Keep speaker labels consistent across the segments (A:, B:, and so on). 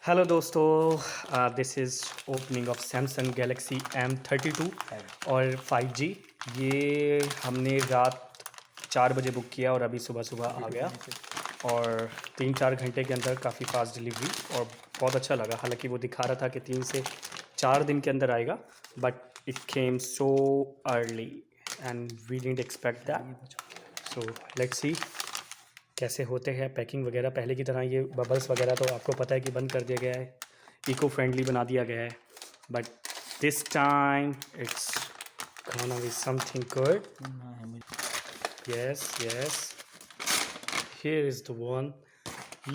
A: Hello दोस्तों, this is opening of Samsung Galaxy M32 और 5G। ये हमने रात 4 बजे बुक किया और अभी सुबह सुबह आ गया और 3-4 घंटे के अंदर काफ़ी फास्ट डिलीवरी और बहुत अच्छा लगा। हालांकि वो दिखा रहा था कि 3 से 4 दिन के अंदर आएगा, but it came so early and we didn't expect that. So let's see कैसे होते हैं पैकिंग वगैरह। पहले की तरह ये बबल्स वगैरह तो आपको पता है कि बंद कर दिया गया है, इको फ्रेंडली बना दिया गया है, but this time it's gonna be something good. Yes yes, here is the one,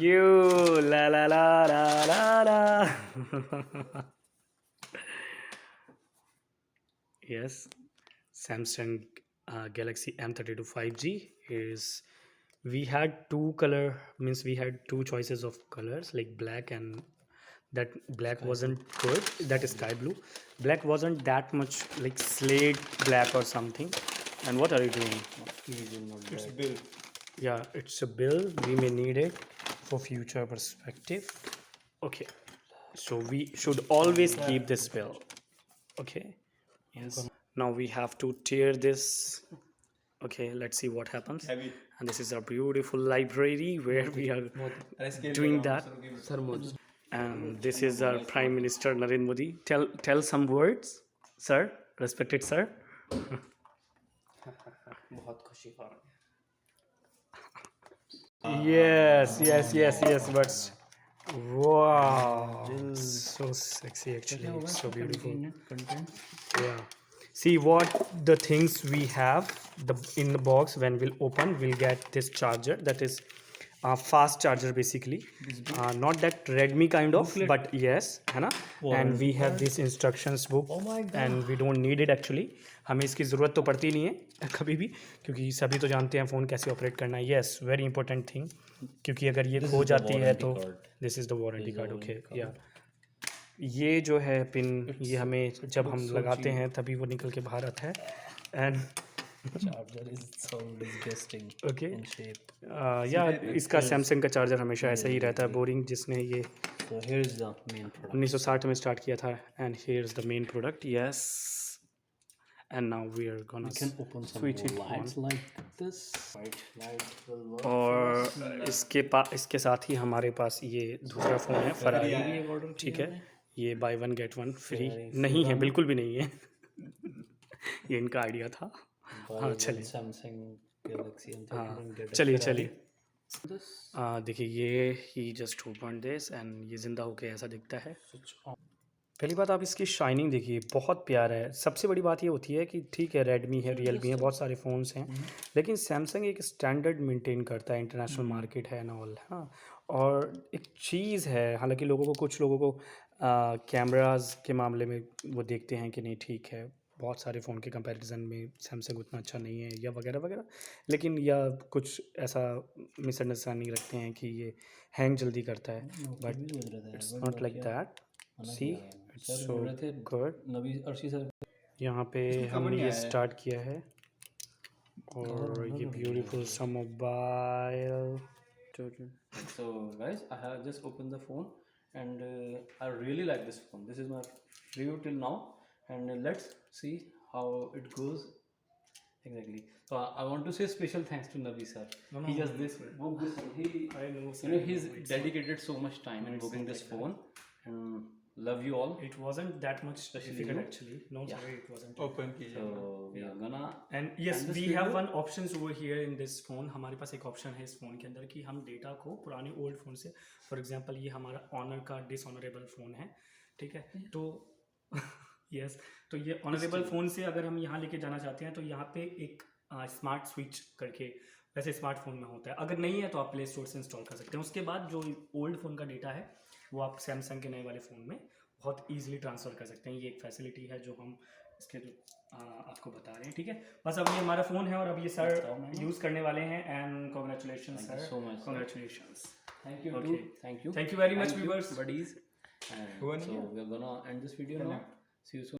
A: you ला ला ला ला ला ला yes, Samsung Galaxy M32 5G is, we had we had two choices of colors like black and that black wasn't good, that is sky blue. Black wasn't that much like slate black or something. And what are you doing?
B: It's a bill.
A: Yeah, it's a bill, we may need it for future perspective. Okay, so we should always keep this bill. Okay, yes, now we have to tear this. Okay, let's see what happens.
B: Heavy.
A: And this is our beautiful library where we are doing that. And this is our Prime Minister Narendra Modi. Tell some words, sir, respected sir.
B: बहुत खुशी हो रही
A: Yes, but wow, so sexy actually, so beautiful. Yeah, see what the things we have in the box. When we'll open, we'll get this charger, that is a fast charger basically, not that Redmi kind of, but yes, है ना. And we have this instructions book, and we don't need it actually. हमें इसकी ज़रूरत तो पड़ती नहीं है कभी भी, क्योंकि सभी तो जानते हैं फ़ोन कैसे ऑपरेट करना है. येस, वेरी इंपॉर्टेंट थिंग, क्योंकि अगर ये खो जाती है तो this is the warranty card. Okay, या ये जो है पिन, ये हमें जब हम लगाते हैं तभी वो निकल के बाहर आता है. And
B: charger is so disgusting
A: okay,
B: in shape.
A: या इसका सैमसंग का चार्जर हमेशा ऐसा ही रहता है, बोरिंग, जिसने ये
B: so here is the main product
A: 1960 में स्टार्ट किया था. And here is the main product. Yes, and now we are gonna
B: switch it on like this. White light will work.
A: और इसके साथ ही हमारे पास ये दूसरा फ़ोन है, फरारी. ठीक है, ये by one get one free नहीं है, बिल्कुल भी नहीं है. ये इनका आइडिया था. हाँ चलिए,
B: सैमसंग गैलेक्सी
A: हाँ चलिए. देखिए, ये ही जस्ट ओपन दिस एंड ये ज़िंदा होके ऐसा दिखता है. पहली बात, आप इसकी शाइनिंग देखिए, बहुत प्यारा है. सबसे बड़ी बात ये होती है कि ठीक है, रेडमी है, रियलमी है, बहुत सारे फ़ोन्स हैं, लेकिन सैमसंग एक स्टैंडर्ड मेंटेन करता है, इंटरनेशनल मार्केट है एंड ऑल. हाँ, और एक चीज़ है, हालांकि कुछ लोगों को कैमरास के मामले में वो देखते हैं कि नहीं ठीक है, बहुत सारे फ़ोन के कंपैरिजन में सैमसंग उतना अच्छा नहीं है या वगैरह वगैरह, लेकिन या कुछ ऐसा मिसअंडरस्टैंडिंग रखते हैं कि ये हैंग जल्दी करता है, but it's not like that. See, it's so good.
B: Nabi Arshi sir
A: यहाँ पे हमने ये स्टार्ट किया है और ये ब्यूटीफुल सा mobile.
B: So guys, I have just opened the phone and I really like this phone. This is my review till now, and let's see how it goes exactly. So I want to say special thanks to Nabi sir. He just booked this phone. He's dedicated so much time in booking this phone, and love you all.
A: It wasn't that much difficult actually. No, sorry, it wasn't.
B: Open कीजिए. So we are gonna,
A: and yes, we have one options over here in this phone. हमारे पास एक option है इस phone के अंदर कि हम data को पुराने ओल्ड फ़ोन से, फॉर एग्जांपल ये हमारा ऑनर का डिसऑनरेबल फ़ोन है, ठीक है, तो यस, तो ये ऑनरेबल फ़ोन से अगर हम यहाँ लेके जाना चाहते हैं तो यहाँ पे एक स्मार्ट स्विच करके, वैसे स्मार्टफोन में होता है, अगर नहीं है तो आप प्ले स्टोर से इंस्टॉल कर सकते हैं. उसके बाद जो ओल्ड फ़ोन का डेटा है वो आप सैमसंग के नए वाले फ़ोन में बहुत ईजिली ट्रांसफ़र कर सकते हैं. ये एक फैसिलिटी है जो हम इसके जो आपको बता रहे हैं, ठीक है. बस अब ये हमारा फ़ोन है और अब ये सर यूज़ करने वाले हैं. And congratulation sir,
B: so much.
A: Congratulations.
B: thank you.
A: Okay.
B: Thank you
A: Thank you very much, viewers.
B: buddies. And so we are gonna end this video now. See you soon.